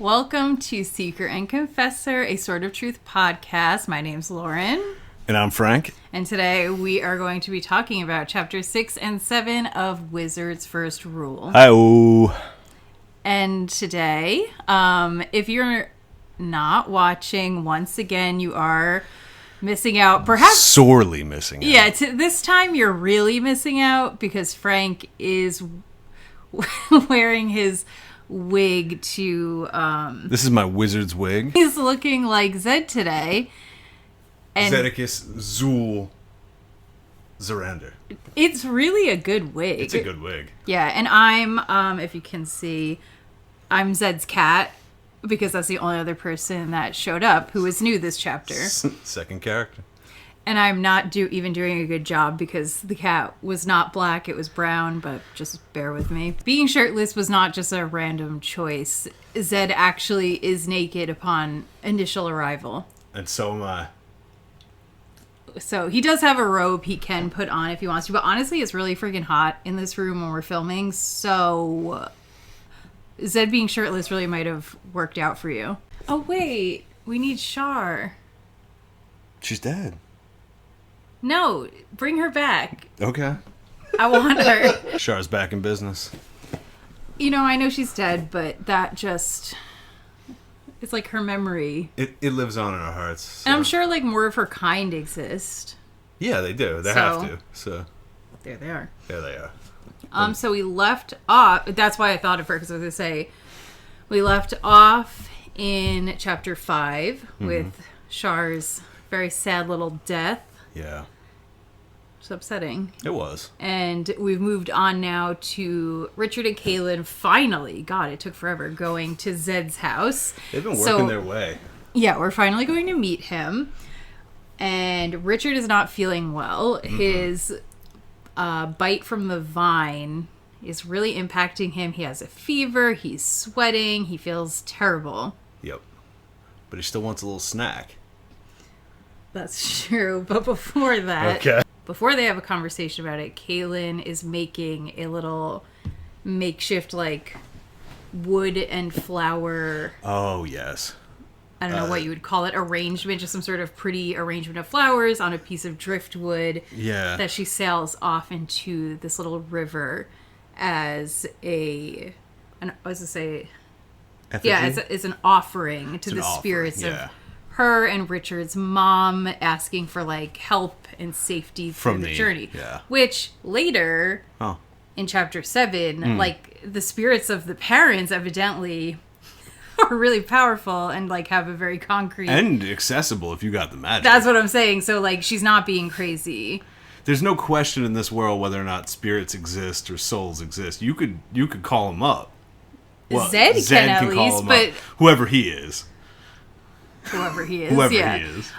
Welcome to Seeker and Confessor, a Sword of Truth podcast. My name's Lauren. And I'm Frank. And today we are going to be talking about Chapter 6 and 7 of Wizard's First Rule. Hi-oh. And today, if you're not watching, once again, you are missing out. Perhaps sorely missing out. Yeah, this time you're really missing out because Frank is wearing his wig to... This is my wizard's wig. He's looking like Zedd today. And Zeddicus Zu'l Zorander. It's really a good wig. It's a good wig. Yeah, and I'm, if you can see, I'm Zedd's cat, because that's the only other person that showed up who was new this chapter. Second character. And I'm not even doing a good job because the cat was not black, it was brown, but just bear with me. Being shirtless was not just a random choice. Zedd actually is naked upon initial arrival. And so am I. So he does have a robe he can put on if he wants to, but honestly it's really freaking hot in this room when we're filming, so Zedd being shirtless really might have worked out for you. Oh wait, we need Shar. She's dead. No, bring her back. Okay. I want her. Shar's back in business. You know, I know she's dead, but that just... It's like her memory. It lives on in our hearts. So. And I'm sure like more of her kind exist. Yeah, they do. They have to. So there they are. There they are. So we left off... That's why I thought of her, because I was going to say... We left off in chapter 5 with Shar's very sad little death. Yeah. It's upsetting. It was. And we've moved on now to Richard and Kahlan finally, God, it took forever, going to Zedd's house. They've been working their way. Yeah, we're finally going to meet him. And Richard is not feeling well. His bite from the vine is really impacting him. He has a fever, he's sweating, he feels terrible. Yep. But he still wants a little snack. That's true, but before that... Okay. Before they have a conversation about it, Kahlan is making a little makeshift, like, wood and flower... Oh, yes. I don't know what you would call it. Arrangement, just some sort of pretty arrangement of flowers on a piece of driftwood. Yeah. That she sails off into this little river as a... I was going to say... Effigy? Yeah, it's an offering to the spirits of her and Richard's mom, asking for, like, help and safety through the journey. Yeah. Which later, in chapter 7, like, the spirits of the parents evidently are really powerful and, like, have a very concrete... And accessible if you got the magic. That's what I'm saying. So, like, she's not being crazy. There's no question in this world whether or not spirits exist or souls exist. You could call them up. Well, Zedd can at least, but... Whoever he is. Whoever he is, Whoever yeah. he is.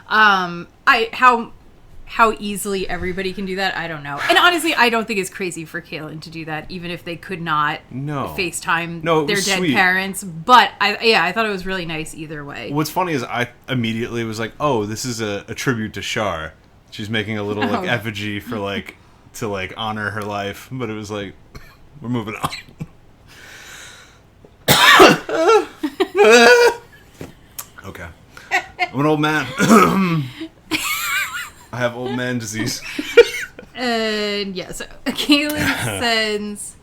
How easily everybody can do that, I don't know. And honestly, I don't think it's crazy for Kahlan to do that, even if they could not FaceTime their dead parents. But I thought it was really nice either way. What's funny is I immediately was like, oh, this is a tribute to Shar. She's making a little like effigy for like to like honor her life, but it was like, we're moving on. Okay. I'm an old man. I have old man disease. And yeah, so Kahlan sends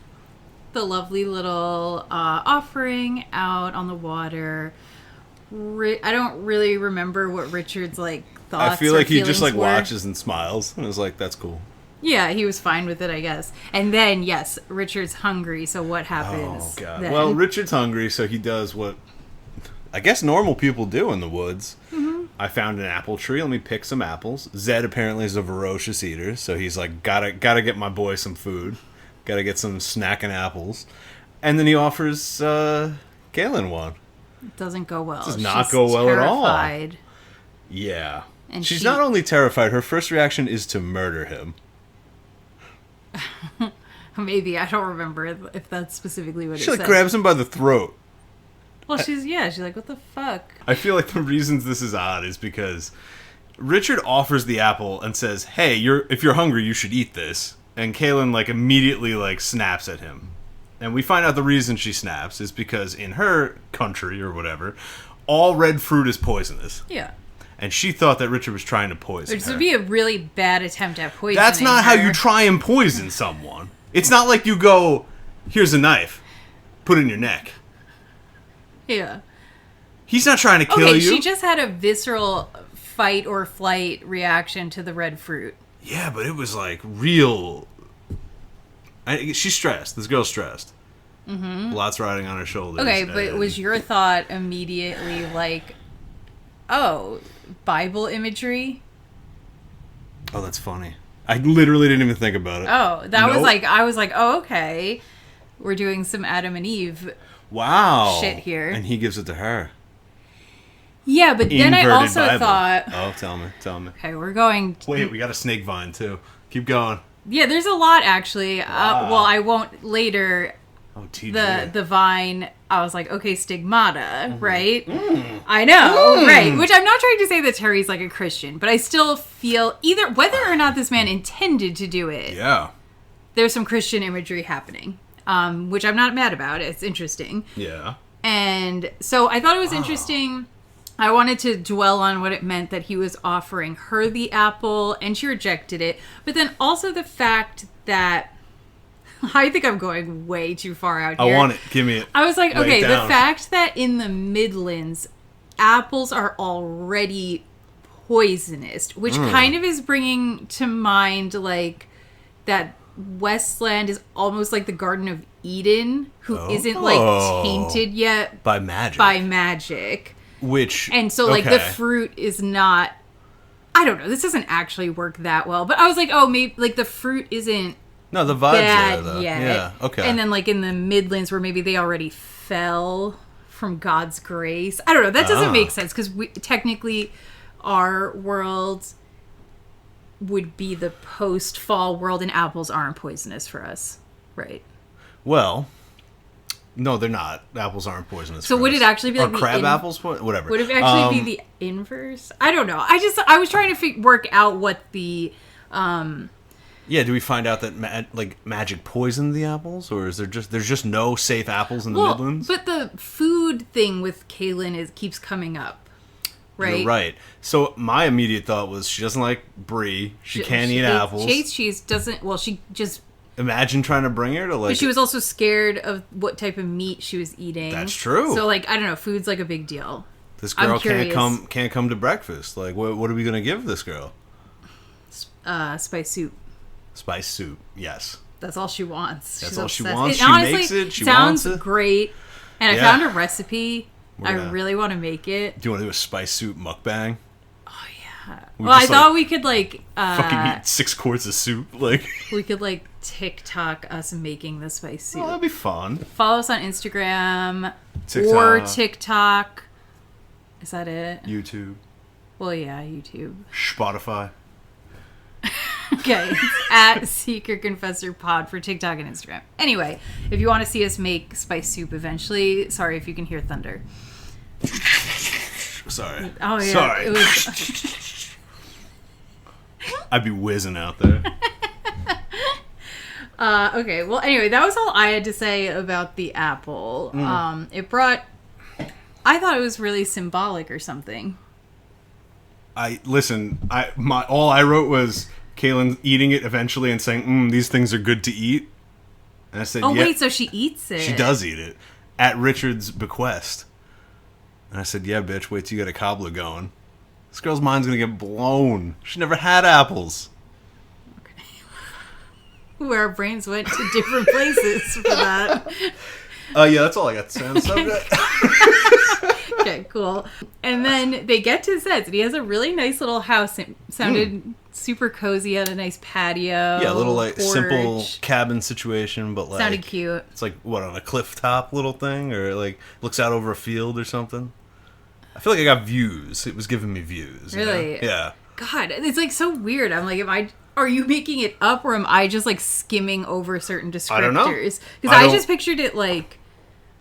the lovely little offering out on the water. I don't really remember what Richard's like thoughts. I feel like he just like were. watches and smiles and is like, "That's cool." Yeah, he was fine with it, I guess. And then yes, Richard's hungry. So what happens? Oh god. Then? Well, Richard's hungry, so he does what I guess normal people do in the woods. I found an apple tree. Let me pick some apples. Zedd apparently is a voracious eater, so he's like, gotta get my boy some food. Gotta get some snacking apples. And then he offers Kahlan one. It doesn't go well. It does not go well terrified. at all. Yeah. And she's not only terrified, her first reaction is to murder him. Maybe. I don't remember if that's specifically what it said. She said. grabs him by the throat. Well, she's like, what the fuck? I feel like the reasons this is odd is because Richard offers the apple and says, hey, if you're hungry, you should eat this. And Kahlan, like, immediately, like, snaps at him. And we find out the reason she snaps is because in her country or whatever, all red fruit is poisonous. Yeah. And she thought that Richard was trying to poison Which her. would be a really bad attempt at poisoning That's not her. how you try and poison someone. It's not like you go, here's a knife, put it in your neck. Yeah. He's not trying to kill you. She just had a visceral fight or flight reaction to the red fruit. Yeah, but it was like real. She's stressed. This girl's stressed. Mm-hmm. Lots riding on her shoulders. Okay, but was your thought immediately like, oh, Bible imagery? Oh, that's funny. I literally didn't even think about it. Oh, that was like, I was like, oh, okay. We're doing some Adam and Eve shit here. And he gives it to her. Yeah, but then I also thought... Oh, tell me. Okay, we're going... Wait, we got a snake vine, too. Keep going. Yeah, there's a lot, actually. Wow. Well, I won't later... Oh, TJ. The vine, I was like, okay, stigmata, right? Mm. I know, right? Which I'm not trying to say that Terry's like a Christian, but I still feel either whether or not this man intended to do it. Yeah. There's some Christian imagery happening, which I'm not mad about. It's interesting. Yeah. And so I thought it was interesting. I wanted to dwell on what it meant that he was offering her the apple and she rejected it. But then also the fact that I think I'm going way too far out here. I want it. Give me it. I was like, Lay okay, it the down. fact that in the Midlands, apples are already poisonous, which kind of is bringing to mind, like, that Westland is almost like the Garden of Eden, who isn't, like, tainted yet By magic. by magic. Which... And so, like, the fruit is not... I don't know. This doesn't actually work that well. But I was like, oh, maybe, like, the fruit isn't... No, the vibe's bad there, though. yet. Yeah, okay. And then, like, in the Midlands where maybe they already fell from God's grace. I don't know. That doesn't make sense because technically our world would be the post-fall world and apples aren't poisonous for us. Right. Well... No, they're not. Apples aren't poisonous. So would it actually be like or the crab apples? Whatever. Would it actually be the inverse? I don't know. I was trying to work out what the... Yeah, do we find out that magic poisoned the apples, or is there's just no safe apples in the Midlands? But the food thing with Kahlan keeps coming up, right? You're right. So my immediate thought was she doesn't like brie. She can't eat apples. Chase cheese doesn't. Well, she just. Imagine trying to bring her to like. But she was also scared of what type of meat she was eating. That's true. So like I don't know, food's like a big deal. This girl can't come to breakfast. Like what are we gonna give this girl? Spice soup. Spice soup, yes. That's all she wants. That's She's all obsessed. she wants. It she honestly makes it. She sounds wants it. Great. And Yeah. I found a recipe. I gonna- really want to make it. Do you want to do a spice soup mukbang? Oh yeah. We Well, I just, thought we could like fucking eat 6 quarts of soup, like. we could like TikTok us making the spice soup. Oh, that'd be fun. Follow us on Instagram TikTok. or TikTok. Is that it? YouTube, Well, yeah, YouTube. Spotify. Okay, it's at Seeker Confessor Pod for TikTok and Instagram. Anyway, if you want to see us make spice soup eventually, sorry if you can hear thunder. Sorry. Oh yeah, Sorry. it was. I'd be whizzing out there. Okay, well, anyway, that was all I had to say about the apple. It brought. I thought it was really symbolic or something. All I wrote was Kahlan eating it eventually and saying, these things are good to eat. And I said, Oh yeah. wait, so she eats it. She does eat it at Richard's bequest. And I said, yeah, bitch, wait till you get a cobbler going. This girl's mind's gonna get blown. She never had apples. Where our brains went to different places for that. Yeah, that's all I got to say on the subject. Okay, cool. And then they get to Zedd's, and he has a really nice little house. It sounded super cozy, had a nice patio. Yeah, a little like porch. simple cabin situation, but like Sounded cute. It's like what, on a cliff top little thing, or like looks out over a field or something. I feel like I got views. It was giving me views. Really? You know? Yeah. God, it's like so weird. I'm like, are you making it up, or am I just like skimming over certain descriptors? I don't know. Because I just pictured it like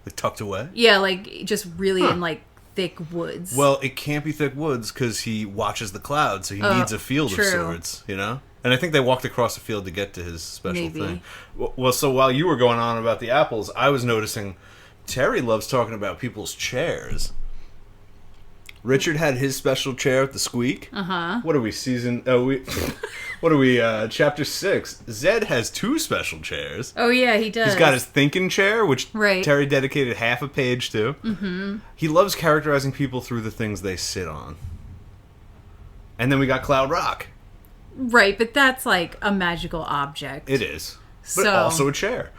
Like tucked away. yeah, like just really in like thick woods. Well, it can't be thick woods because he watches the clouds, so he needs a field of sorts, you know? And I think they walked across the field to get to his special thing. Well, so while you were going on about the apples, I was noticing Terry loves talking about people's chairs. Richard had his special chair with the squeak. What are we, what are we, chapter 6? Zedd has 2 special chairs. Oh, yeah, he does. He's got his thinking chair, which Terry dedicated half a page to. He loves characterizing people through the things they sit on. And then we got Cloud Rock. Right, but that's like a magical object. It is. But also a chair.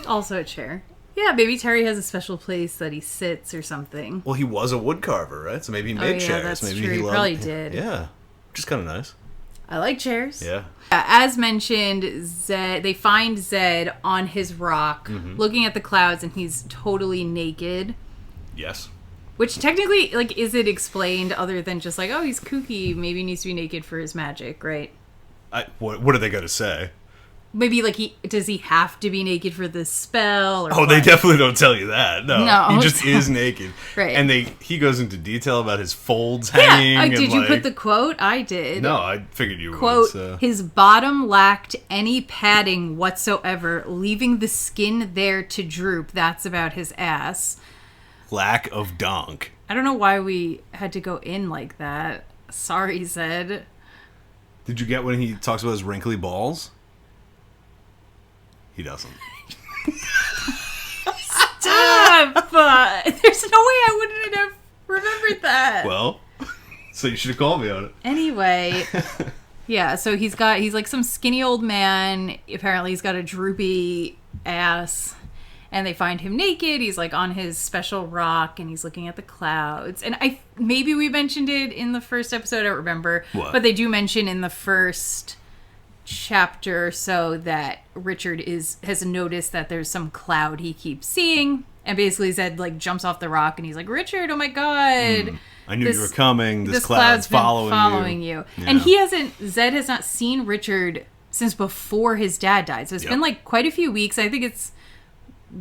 Also a chair. Yeah, maybe Terry has a special place that he sits or something. Well, he was a wood carver, right? So maybe he made chairs. That's maybe true. He probably did. Yeah, which is kind of nice. I like chairs. Yeah. As mentioned, they find Zedd on his rock, looking at the clouds, and he's totally naked. Yes. Which technically, like, is it explained other than just like, oh, he's kooky, maybe he needs to be naked for his magic, right? What are they going to say? Maybe, like, does he have to be naked for this spell? Or they definitely don't tell you that. No. He just is naked. Right. And he goes into detail about his folds hanging. Yeah. Did you put the quote? I did. No, I figured you would. Quote, So. His bottom lacked any padding whatsoever, leaving the skin there to droop. That's about his ass. Lack of donk. I don't know why we had to go in like that. Sorry, Zedd. Did you get when he talks about his wrinkly balls? He doesn't. Stop! There's no way I wouldn't have remembered that. Well, so you should have called me on it. Anyway, yeah, so he's like some skinny old man. Apparently he's got a droopy ass. And they find him naked. He's like on his special rock and he's looking at the clouds. And maybe we mentioned it in the first episode, I don't remember. What? But they do mention in the first chapter so that Richard has noticed that there's some cloud he keeps seeing. And basically Zedd like jumps off the rock and he's like, Richard, oh my God. I knew you were coming. This cloud's following you. Yeah. And Zedd has not seen Richard since before his dad died. So it's been like quite a few weeks. I think it's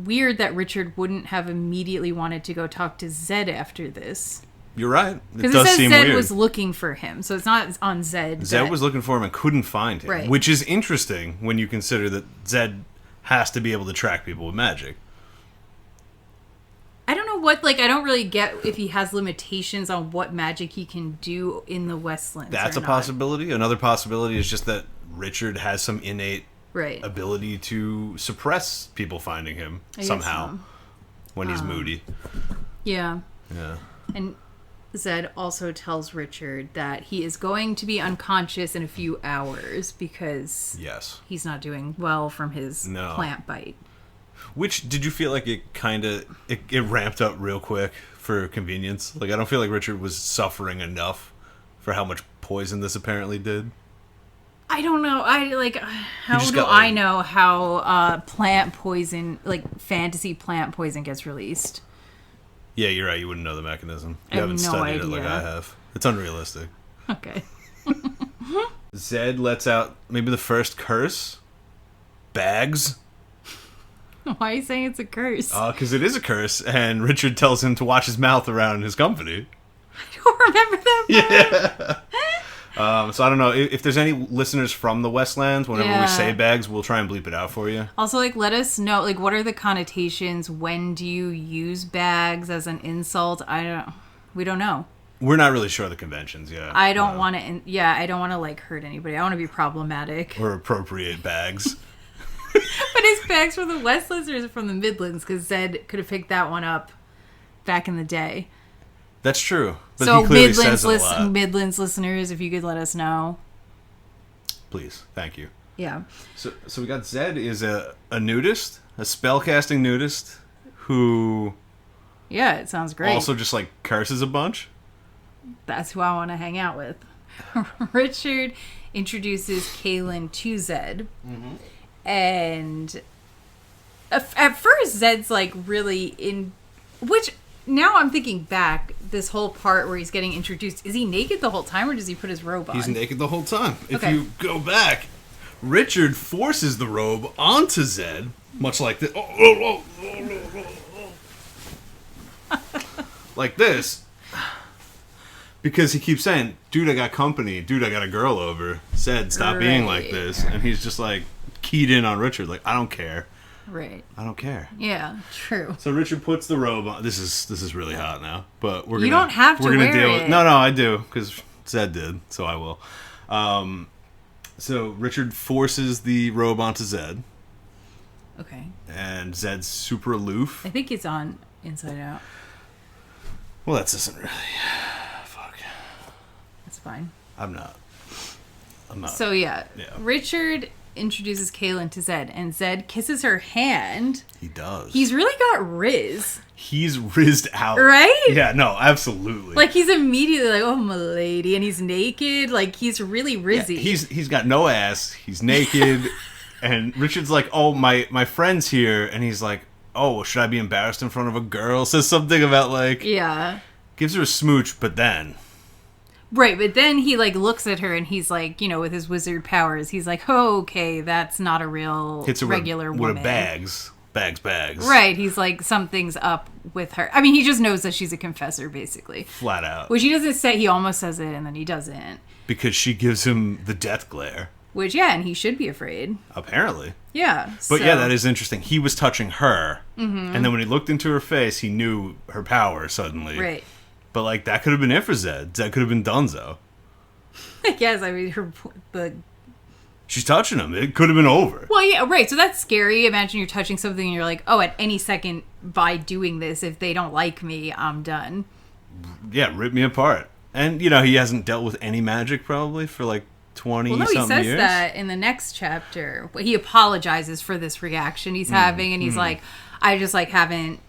weird that Richard wouldn't have immediately wanted to go talk to Zedd after this. You're right. Because it says Zedd was looking for him, so it's not on Zedd. Zedd was looking for him and couldn't find him, right. Which is interesting when you consider that Zedd has to be able to track people with magic. I don't know what, I don't really get if he has limitations on what magic he can do in the Westlands. That's a possibility. Another possibility is just that Richard has some innate ability to suppress people finding him somehow when he's moody. Yeah. And Zedd also tells Richard that he is going to be unconscious in a few hours because he's not doing well from his plant bite. Which, did you feel like it kind of it ramped up real quick for convenience? Like, I don't feel like Richard was suffering enough for how much poison this apparently did. I don't know. How do I know how plant poison, fantasy plant poison gets released? Yeah, you're right. You wouldn't know the mechanism. You I have haven't no studied idea. it like I have. It's unrealistic. Okay. Zedd lets out maybe the first curse. Bags. Why are you saying it's a curse? Because it is a curse, and Richard tells him to watch his mouth around his company. I don't remember that part. Yeah. So I don't know if there's any listeners from the Westlands. Whenever we say bags, we'll try and bleep it out for you. Also, let us know, what are the connotations? When do you use bags as an insult? We don't know. We're not really sure of the conventions. Yeah. I don't want to. I don't want to hurt anybody. I want to be problematic or appropriate bags. But is bags from the Westlands or is it from the Midlands? Because Zedd could have picked that one up back in the day. That's true. But so he clearly says a lot. Midlands listeners, if you could let us know. Please. Thank you. Yeah. So we got Zedd is a nudist, a spellcasting nudist who... Yeah, it sounds great. Also just curses a bunch. That's who I want to hang out with. Richard introduces Kahlan to Zedd. Mm-hmm. And at first Zedd's really in... Which... Now I'm thinking back, this whole part where he's getting introduced, is he naked the whole time or does he put his robe on? He's naked the whole time. If you go back, Richard forces the robe onto Zedd, much like this. like this. Because he keeps saying, dude, I got company. Dude, I got a girl over. Zedd, stop being like this. And he's just like keyed in on Richard. Like, I don't care. Right. I don't care. Yeah, true. So Richard puts the robe on. This is really hot now. But we're gonna. You don't have to wear deal it. With, no, I do. Because Zedd did. So I will. So Richard forces the robe onto Zedd. Okay. And Zedd's super aloof. I think it's on Inside Out. Well, that doesn't really... Fuck. That's fine. I'm not. So, yeah. Richard introduces Kahlan to Zedd, and Zedd kisses her hand. He does. He's really got rizz. He's rizzed out. Right? Yeah, no, absolutely. Like, he's immediately like, oh, my lady. And he's naked. Like, he's really rizzy. Yeah, he's got no ass. He's naked. And Richard's like, oh, my friend's here. And he's like, oh, should I be embarrassed in front of a girl? Says something about, like... Yeah. Gives her a smooch, but then... Right, but then he, like, looks at her and he's like, you know, with his wizard powers, he's like, oh, okay, that's not a real regular woman. With bags. Bags. Right, he's like, something's up with her. I mean, he just knows that she's a confessor, basically. Flat out. Which he doesn't say, he almost says it and then he doesn't. Because she gives him the death glare. Which, yeah, and he should be afraid. Apparently. Yeah. But yeah, that is interesting. He was touching her, and then when he looked into her face, he knew her power suddenly. Right. But, like, that could have been it for Zedd. Zedd could have been donezo. I guess, I mean, she's touching him. It could have been over. Well, yeah, right. So that's scary. Imagine you're touching something and you're like, oh, at any second by doing this, if they don't like me, I'm done. Yeah, rip me apart. And, you know, he hasn't dealt with any magic probably for, like, 20-something years. Well, no, he says that in the next chapter. He apologizes for this reaction he's having, and he's like, I just, like, haven't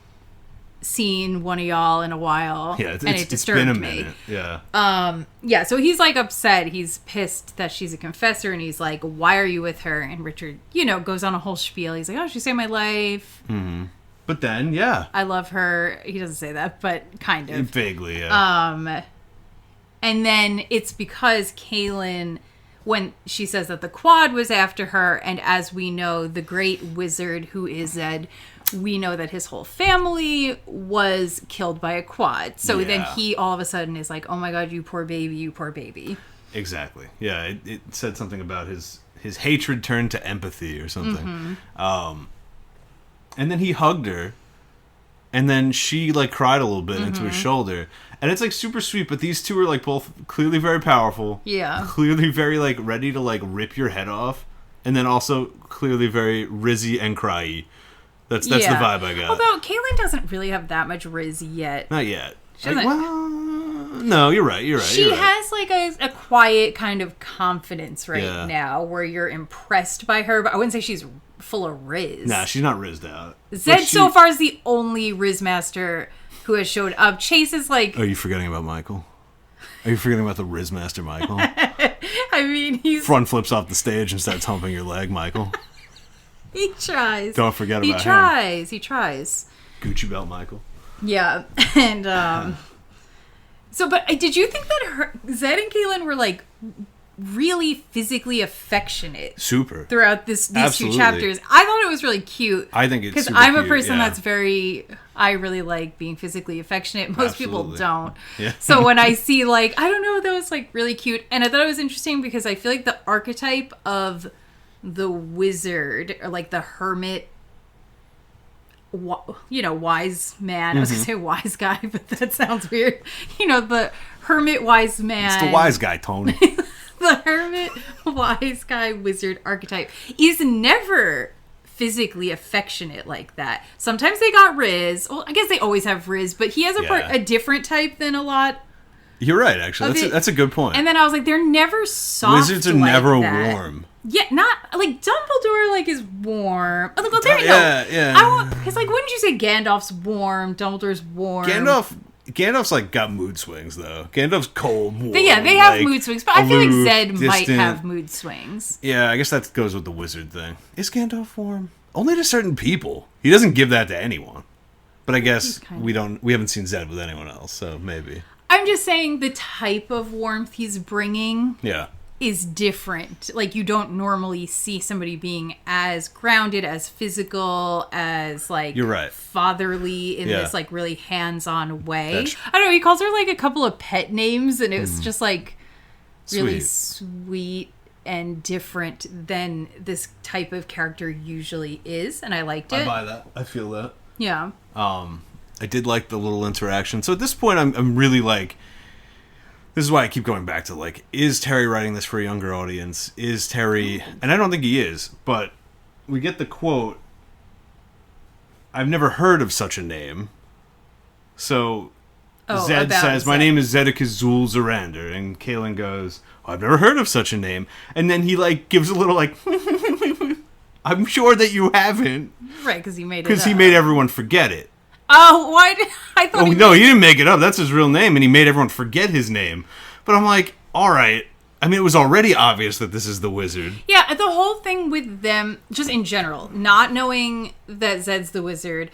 seen one of y'all in a while. Yeah, and it disturbed been a me. minute. Yeah, so he's, like, upset. He's pissed that she's a confessor, and he's like, why are you with her? And Richard, you know, goes on a whole spiel. He's like, oh, she saved my life. Mm-hmm. But then, yeah. I love her. He doesn't say that, but kind of. Vaguely, yeah. And then it's because Kahlan, when she says that the quad was after her, and as we know, the great wizard who is Zedd, we know that his whole family was killed by a quad. So then he all of a sudden is like, oh my god, you poor baby, you poor baby. Exactly. Yeah, it said something about his hatred turned to empathy or something. And then he hugged her, and then she, like, cried a little bit into his shoulder. And it's, like, super sweet, but these two are, like, both clearly very powerful. Yeah. Clearly very, like, ready to, like, rip your head off. And then also clearly very rizzy and cryy. That's the vibe I got. Although Kahlan doesn't really have that much rizz yet. Not yet. She like, well, no, you're right. She has, like, a quiet kind of confidence now where you're impressed by her, but I wouldn't say she's full of rizz. Nah, she's not rizzed out. Zedd so far is the only rizz master who has showed up. Chase is like... Are you forgetting about Michael? Are you forgetting about the Rizz Master, Michael? I mean, he's... Front flips off the stage and starts humping your leg, Michael. He tries. Don't forget about him. He tries. Gucci belt, Michael. Yeah. And, so, but did you think that Zedd and Kahlan were, like, really physically affectionate? Super. Throughout these two chapters. I thought it was really cute. I think it's super because I'm a cute, person that's very... I really like being physically affectionate. Most people don't. Yeah. So when I see, like, I don't know, that was, like, really cute. And I thought it was interesting because I feel like the archetype of the wizard, or, like, the hermit, you know, wise man. I was going to say wise guy, but that sounds weird. You know, the hermit wise man. It's the wise guy, Tony. The hermit wise guy wizard archetype is never physically affectionate like that. Sometimes they got rizz. Well, I guess they always have rizz, but he has a different type than a lot. You're right, actually. That's a good point. And then I was like, they're never soft. Wizards are never warm. Yeah, not like Dumbledore. Like is warm. Oh, well, there you go. Yeah. Because like, wouldn't you say Gandalf's warm? Dumbledore's warm. Gandalf's like got mood swings though. Gandalf's cold, warm. They have mood swings, but I feel like Zedd might have mood swings. Yeah, I guess that goes with the wizard thing. Is Gandalf warm? Only to certain people. He doesn't give that to anyone. But I guess we haven't seen Zedd with anyone else, so maybe. I'm just saying the type of warmth he's bringing. Yeah. is different. Like, you don't normally see somebody being as grounded, as physical, as, like, you're right, fatherly in this, like, really hands-on way. That's... I don't know, he calls her, like, a couple of pet names, and it was just, like, really sweet and different than this type of character usually is, and I liked it. I buy that. I feel that. Yeah. I did like the little interaction. So at this point, I'm really, like... This is why I keep going back to, like, is Terry writing this for a younger audience? Is Terry... And I don't think he is, but we get the quote, I've never heard of such a name. So Zedd says, my name is Zeddicus Zu'l Zorander. And Kahlan goes, I've never heard of such a name. And then he, like, gives a little, like, I'm sure that you haven't. Right, because he made it up. Because he made everyone forget it. Oh, why did I thought? Oh no, he didn't make it up. That's his real name, and he made everyone forget his name. But I'm like, all right. I mean, it was already obvious that this is the wizard. Yeah, the whole thing with them, just in general, not knowing that Zedd's the wizard,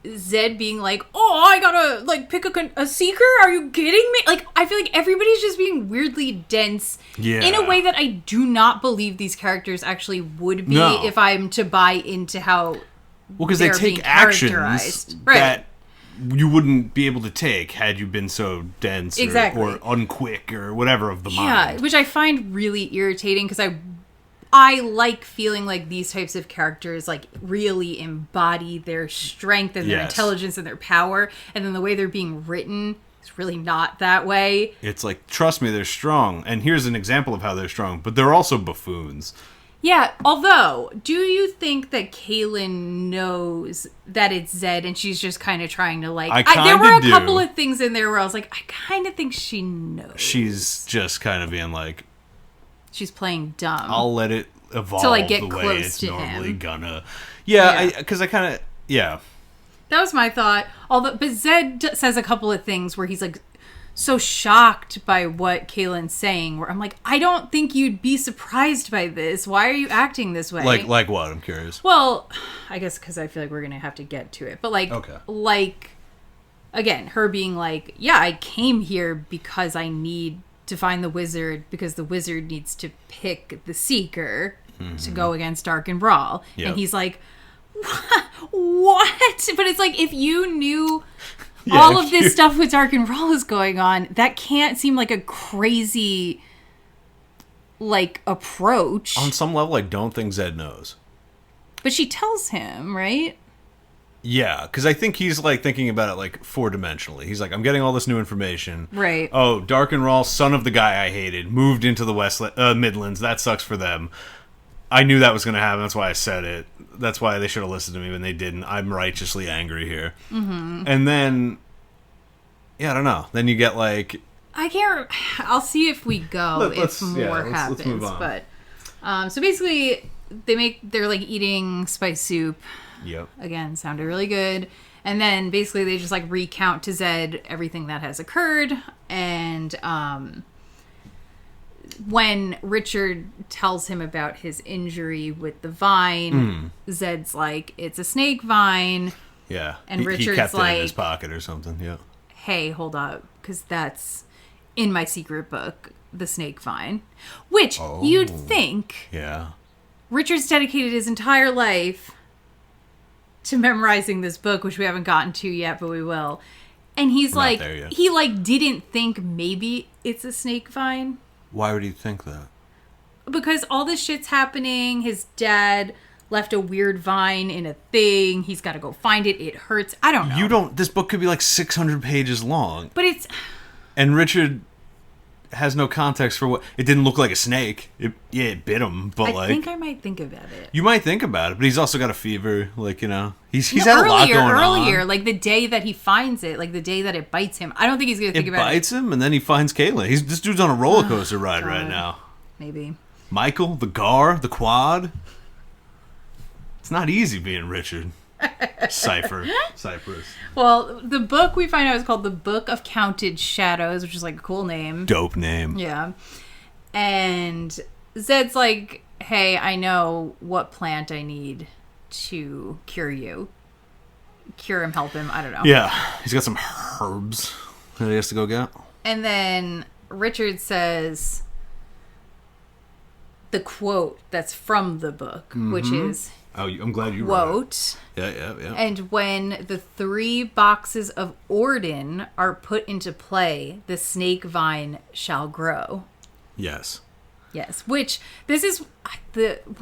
Zedd being like, "Oh, I gotta like pick a seeker? Are you kidding me?" Like, I feel like everybody's just being weirdly dense in a way that I do not believe these characters actually would be if I'm to buy into how. Well, because they take actions that you wouldn't be able to take had you been so dense or unquick or whatever of the mind. Yeah, which I find really irritating because I like feeling like these types of characters like really embody their strength and their intelligence and their power, and then the way they're being written is really not that way. It's like, trust me, they're strong, and here's an example of how they're strong, but they're also buffoons. Yeah, although, do you think that Kahlan knows that it's Zedd and she's just kind of trying to, like... there were a couple of things in there where I was like, I kind of think she knows. She's just kind of being like... She's playing dumb. I'll let it evolve to, like, get the close way it's to normally him. gonna... Yeah, because I kind of... Yeah. That was my thought. But Zedd says a couple of things where he's, like... so shocked by what Kahlan's saying, where I'm like, I don't think you'd be surprised by this. Why are you acting this way? Like what? I'm curious. Well, I guess because I feel like we're going to have to get to it. But like, again, her being like, yeah, I came here because I need to find the wizard, because the wizard needs to pick the seeker to go against Dark and Brawl. Yep. And he's like, what? But it's like, if you knew... Yeah, all of this stuff with Dark and Brawl is going on, that can't seem like a crazy, like, approach. On some level, I don't think Zedd knows. But she tells him, right? Yeah, because I think he's, like, thinking about it, like, four-dimensionally. He's like, I'm getting all this new information. Right. Oh, Dark and Brawl, son of the guy I hated, moved into the Midlands. That sucks for them. I knew that was going to happen. That's why I said it. That's why they should have listened to me when they didn't. I'm righteously angry here. Mm-hmm. And then, yeah, I don't know. Then you get like... I can't... I'll see if we go, if more happens. Let's move on. But, so basically, they're like eating spice soup. Yep. Again, sounded really good. And then basically they just like recount to Zedd everything that has occurred. And, when Richard tells him about his injury with the vine, Zedd's like, it's a snake vine. Yeah. And Richard's he kept like, it in his pocket or something, yeah. Hey, hold up, because that's in my secret book, the snake vine. Which you'd think Richard's dedicated his entire life to memorizing this book, which we haven't gotten to yet, but we will. And he's like, he like didn't think maybe it's a snake vine. Why would he think that? Because all this shit's happening. His dad left a weird vine in a thing. He's got to go find it. It hurts. I don't know. This book could be like 600 pages long. But it's... And Richard has no context for what... It didn't look like a snake. It bit him, but I think I might think about it. You might think about it, but he's also got a fever. Like, you know... He's had a lot going on. Earlier, like the day that he finds it, like the day that it bites him. I don't think he's going to think about it. It bites him, and then he finds Kahlan. This dude's on a roller coaster ride right now. Maybe. Michael, the Gar, the Quad. It's not easy being Richard. Cypress. Well, the book we find out is called The Book of Counted Shadows, which is like a cool name. Dope name. Yeah. And Zedd's like, hey, I know what plant I need to cure you. Cure him, help him, I don't know. Yeah, he's got some herbs that he has to go get. And then Richard says, the quote that's from the book, which is... Oh, I'm glad you quote. Yeah. And when the 3 boxes of Orden are put into play, the snake vine shall grow. Yes. Yes, which this is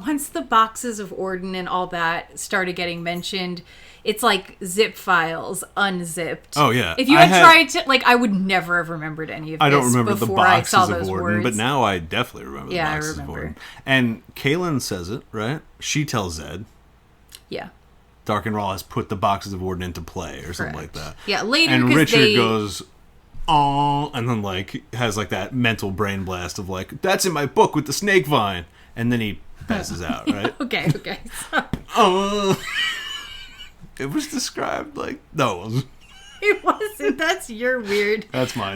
once the boxes of Orden and all that started getting mentioned, it's like zip files unzipped. Oh yeah. If you had tried to, like, I would never have remembered any of this. I don't remember the before boxes I saw of those Orden, words. but now I definitely remember the boxes of Orden. And Kahlan says it, right? She tells Zedd. Yeah. Dark and Raw has put the boxes of Orden into play or something like that. Yeah, later. And Richard goes, oh, and then like has like that mental brain blast of like, that's in my book with the snake vine, and then he passes out, right? Okay. It was described like no. It wasn't. That's your weird. That's my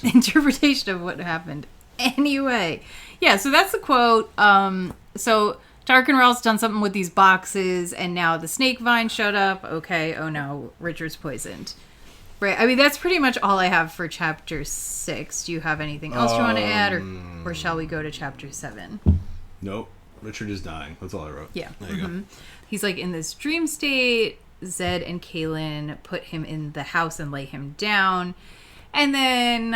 interpretation of what happened. Anyway, yeah. So that's the quote. So Dark and Raw's done something with these boxes, and now the snake vine showed up. Okay. Oh no, Richard's poisoned. Right. I mean, that's pretty much all I have for chapter 6. Do you have anything else you want to add, or shall we go to chapter 7? Nope. Richard is dying. That's all I wrote. Yeah. There you go. He's like in this dream state. Zedd and Kahlan put him in the house and lay him down. And then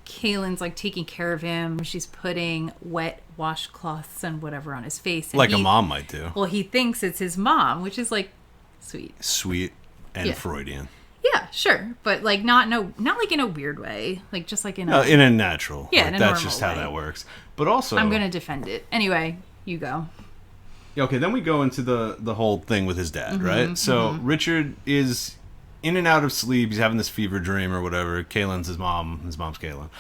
Kahlan's like taking care of him. She's putting wet washcloths and whatever on his face. And like a mom might do. Well, he thinks it's his mom, which is like sweet. Sweet and Freudian. Yeah, sure. But like not like in a weird way. Like just like in a natural. Yeah, like, in a that's normal just how way. that works. But also I'm gonna defend it. Anyway, you go. Okay, then we go into the whole thing with his dad, right? So Richard is in and out of sleep. He's having this fever dream or whatever. Kahlan's his mom. His mom's Kahlan.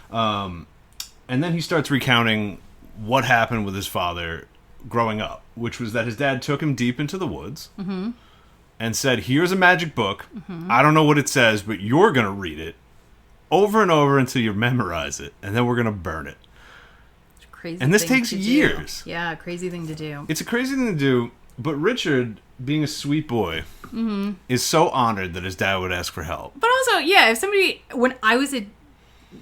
And then he starts recounting what happened with his father growing up, which was that his dad took him deep into the woods and said, here's a magic book. I don't know what it says, but you're going to read it over and over until you memorize it, and then we're going to burn it. Crazy and this thing takes to years. Do. Yeah, crazy thing to do. It's a crazy thing to do, but Richard, being a sweet boy, is so honored that his dad would ask for help. But also, yeah, if somebody, when I was a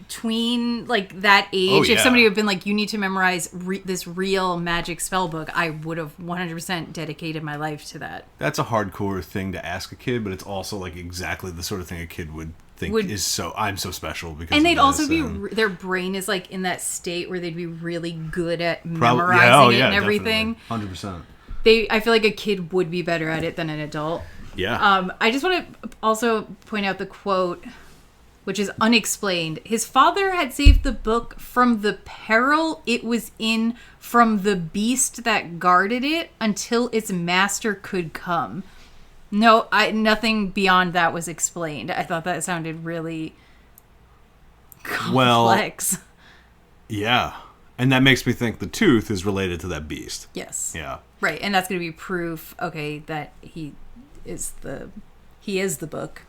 tween, like that age, if somebody had been like, you need to memorize this real magic spell book, I would have 100% dedicated my life to that. That's a hardcore thing to ask a kid, but it's also like exactly the sort of thing a kid would think is so, I'm so special because and they'd of also this, be their brain is like in that state where they'd be really good at memorizing it and everything. Definitely. 100%. I feel like a kid would be better at it than an adult. Yeah. I just want to also point out the quote, which is unexplained. His father had saved the book from the peril it was in from the beast that guarded it until its master could come. No, nothing beyond that was explained. I thought that sounded really complex. Well, yeah. And that makes me think the tooth is related to that beast. Yes. Yeah. Right, and that's going to be proof, okay, that he is the book.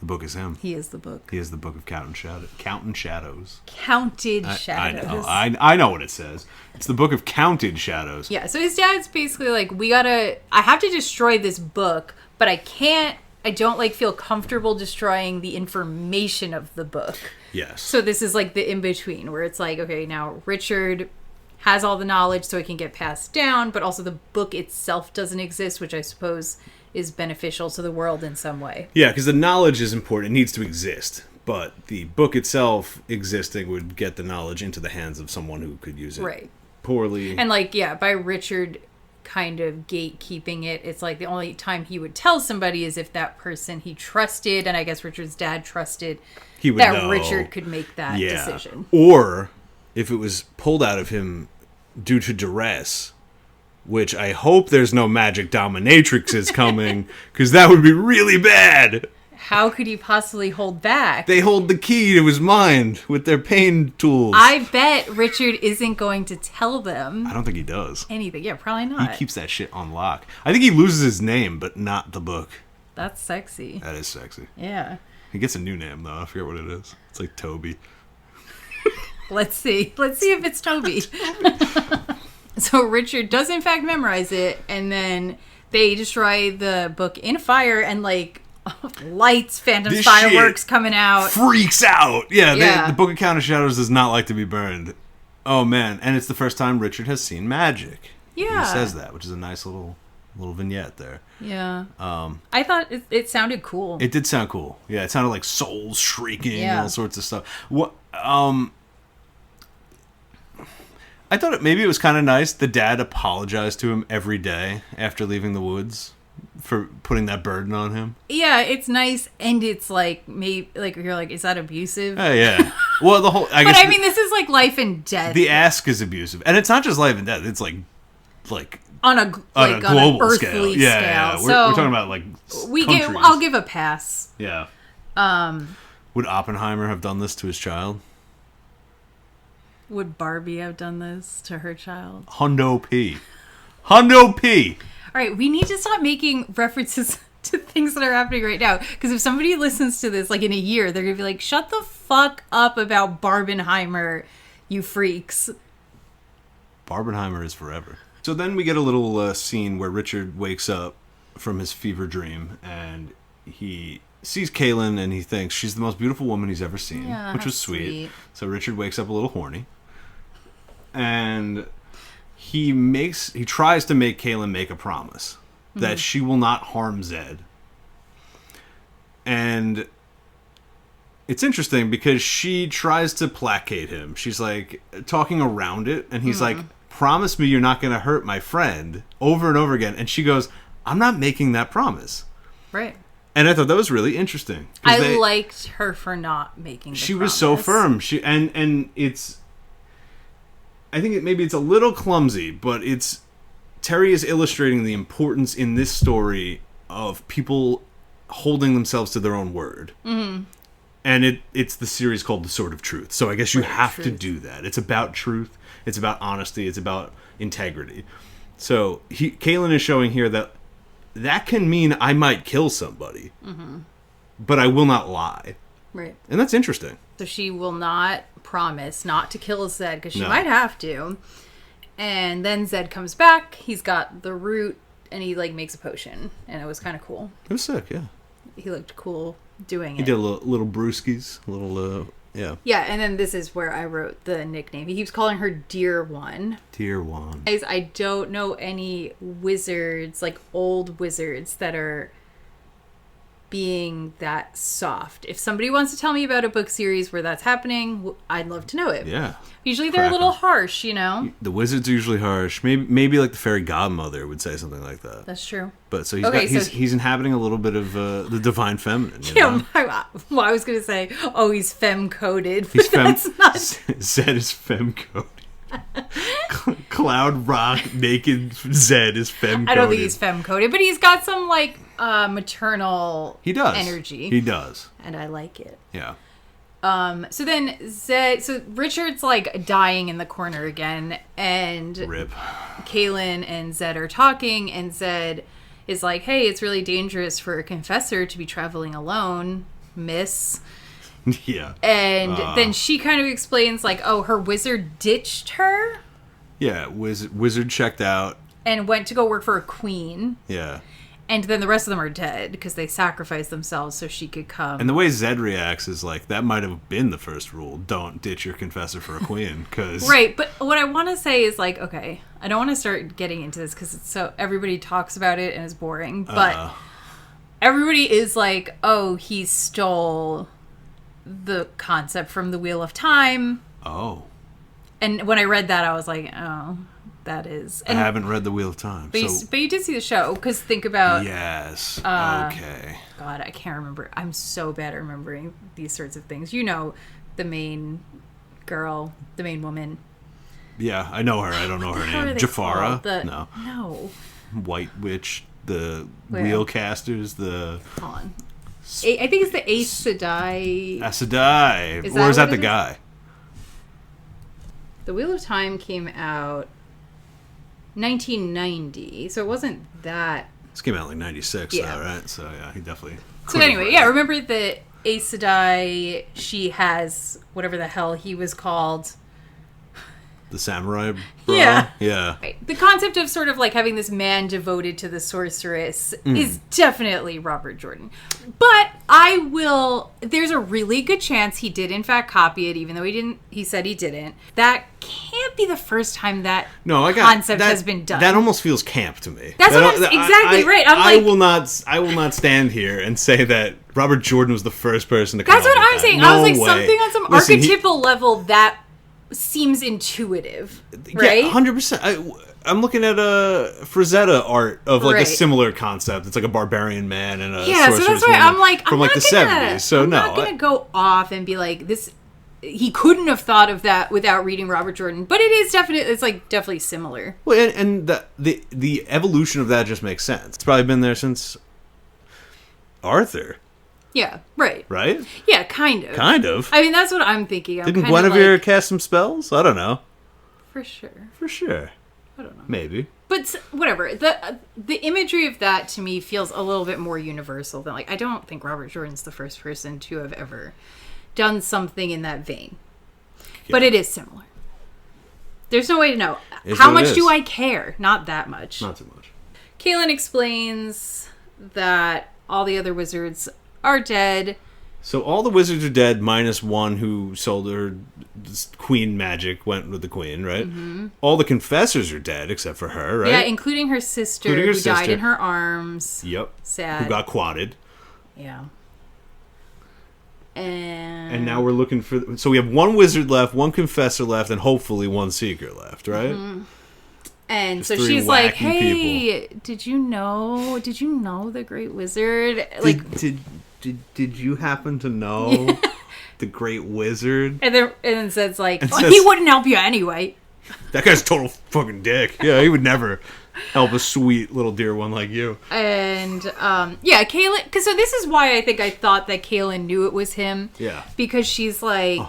The book is him. He is the book. He is the book of Counting Shadows. Counted shadows. I know what it says. It's the book of Counted Shadows. Yeah, so his dad's basically like, I have to destroy this book, but I don't like feel comfortable destroying the information of the book. Yes. So this is like the in-between where it's like, okay, now Richard has all the knowledge so it can get passed down, but also the book itself doesn't exist, which I suppose is beneficial to the world in some way. Yeah, because the knowledge is important. It needs to exist. But the book itself existing would get the knowledge into the hands of someone who could use it poorly. And like, yeah, by Richard kind of gatekeeping it, it's like the only time he would tell somebody is if that person he trusted, and I guess Richard's dad trusted, he would that know. Richard could make that decision. Or if it was pulled out of him due to duress, which I hope there's no magic dominatrixes coming, because that would be really bad. How could he possibly hold back? They hold the key to his mind with their pain tools. I bet Richard isn't going to tell them. I don't think he does. Anything. Yeah, probably not. He keeps that shit on lock. I think he loses his name, but not the book. That's sexy. That is sexy. Yeah. He gets a new name, though. I forget what it is. It's like Toby. Let's see. Let's see if it's Toby. So Richard does in fact memorize it, and then they destroy the book in fire, and like lights, phantom this fireworks coming out. Freaks out. Yeah. The Book of Counter Shadows does not like to be burned. Oh, man. And it's the first time Richard has seen magic. Yeah. He says that, which is a nice little vignette there. Yeah. I thought it sounded cool. It did sound cool. Yeah, it sounded like souls shrieking and all sorts of stuff. What? I thought maybe it was kind of nice. The dad apologized to him every day after leaving the woods for putting that burden on him. Yeah, it's nice, and it's like maybe like you're like, is that abusive? Yeah. Well, the whole. I mean, this is like life and death. The ask is abusive, and it's not just life and death. It's like on a global earthly scale. Yeah. So we're talking about like countries. I'll give a pass. Yeah. Would Oppenheimer have done this to his child? Would Barbie have done this to her child? Hundo P. All right, we need to stop making references to things that are happening right now. Because if somebody listens to this, like in a year, they're going to be like, shut the fuck up about Barbenheimer, you freaks. Barbenheimer is forever. So then we get a little scene where Richard wakes up from his fever dream and he sees Kahlan and he thinks she's the most beautiful woman he's ever seen, which was sweet. So Richard wakes up a little horny. And he tries to make Kahlan make a promise that she will not harm Zedd. And it's interesting because she tries to placate him. She's like talking around it, and he's like, promise me you're not going to hurt my friend, over and over again. And she goes, I'm not making that promise. Right. And I thought that was really interesting. I liked her for not making the She promise. was so firm. And it's, I think maybe it's a little clumsy, but Terry is illustrating the importance in this story of people holding themselves to their own word. Mm-hmm. And it's the series called The Sword of Truth. So I guess you have to do that. It's about truth. It's about honesty. It's about integrity. So Kahlan is showing here that can mean I might kill somebody, but I will not lie. Right. And that's interesting. So she will not promise not to kill Zedd because she might have to. And then Zedd comes back. He's got the root and he like makes a potion. And it was kind of cool. It was sick, yeah. He looked cool doing it. He did a little brewskis, yeah. Yeah, and then this is where I wrote the nickname. He keeps calling her Dear One. Dear One. Guys, I don't know any wizards, like old wizards, that are being that soft. If somebody wants to tell me about a book series where that's happening, I'd love to know it. Yeah. Usually they're a little harsh, you know? The wizards are usually harsh. Maybe like the fairy godmother would say something like that. That's true. But so he's inhabiting a little bit of the divine feminine. I was going to say, he's femme-coded. He's that's not... Zedd is femme-coded. Cloud Rock naked Zedd is femme-coded. I don't think he's femme-coded, but he's got some like maternal energy. He does. And I like it. Yeah. So then Richard's like dying in the corner again, and Rip. Kahlan and Zedd are talking, and Zedd is like, hey, it's really dangerous for a confessor to be traveling alone, miss. Yeah. And then she kind of explains like, her wizard ditched her. Yeah, wizard checked out. And went to go work for a queen. Yeah. And then the rest of them are dead because they sacrificed themselves so she could come. And the way Zedd reacts is like, that might have been the first rule. Don't ditch your confessor for a queen. Right, but what I want to say is like, okay, I don't want to start getting into this because it's so everybody talks about it and it's boring. But everybody is like, he stole the concept from the Wheel of Time. Oh. And when I read that, I was like, that is... And, I haven't read the Wheel of Time. But you did see the show, because think about... Yes. Okay. God, I can't remember. I'm so bad at remembering these sorts of things. You know, the main girl, the main woman. Yeah, I know her. I don't know her name. Jafara? No. White Witch, the Wheelcasters, the... Hold on. I think it's the Aes Sedai. Aes Sedai. Or is that the guy? The Wheel of Time came out 1990, so it wasn't that... This came out like 96, though, right? So, yeah, he definitely... So anyway, remember the Aes Sedai, she has whatever the hell he was called... The samurai bro? Yeah. Right. The concept of sort of like having this man devoted to the sorceress is definitely Robert Jordan. But there's a really good chance he did in fact copy it, even though he said he didn't. That can't can't be the first time that No, concept has been done. That almost feels camp to me. That's what I'm exactly right. I will not stand here and say that Robert Jordan was the first person to come That's up what with I'm that. saying. No I was like, way. something on some archetypal level that seems intuitive, right? Yeah, 100%. I'm looking at a Frazetta art of like a similar concept. It's like a barbarian man and a sorceress so that's why woman I'm like, from like the 70s. So I'm not gonna go off and be like this. He couldn't have thought of that without reading Robert Jordan, but it is definitely, it's like definitely similar. Well, and the evolution of that just makes sense. It's probably been there since Arthur. Yeah, right. Right? Yeah, kind of. Kind of. I mean, that's what I'm thinking. Didn't Guinevere cast some spells? I don't know. For sure. For sure. I don't know. Maybe. But whatever. The imagery of that to me feels a little bit more universal than like, I don't think Robert Jordan's the first person to have ever done something in that vein. Yeah. But it is similar. There's no way to know. How much do I care? Not that much. Not too much. Kahlan explains that all the other wizards are dead. So all the wizards are dead, minus one who sold her queen magic, went with the queen, right? Mm-hmm. All the confessors are dead, except for her, right? Yeah, including her sister, who died in her arms. Yep. Sad. Who got quadded. Yeah. And now we're looking for... So we have one wizard left, one confessor left, and hopefully one seeker left, right? Mm-hmm. And just so she's like, hey, did you know the Great Wizard? Did you happen to know the Great Wizard? And then Zedd's like, he wouldn't help you anyway. That guy's a total fucking dick. Yeah, he would never help a sweet little dear one like you. And Kahlan, because so this is why I think I thought that Kahlan knew it was him. Yeah, because she's like,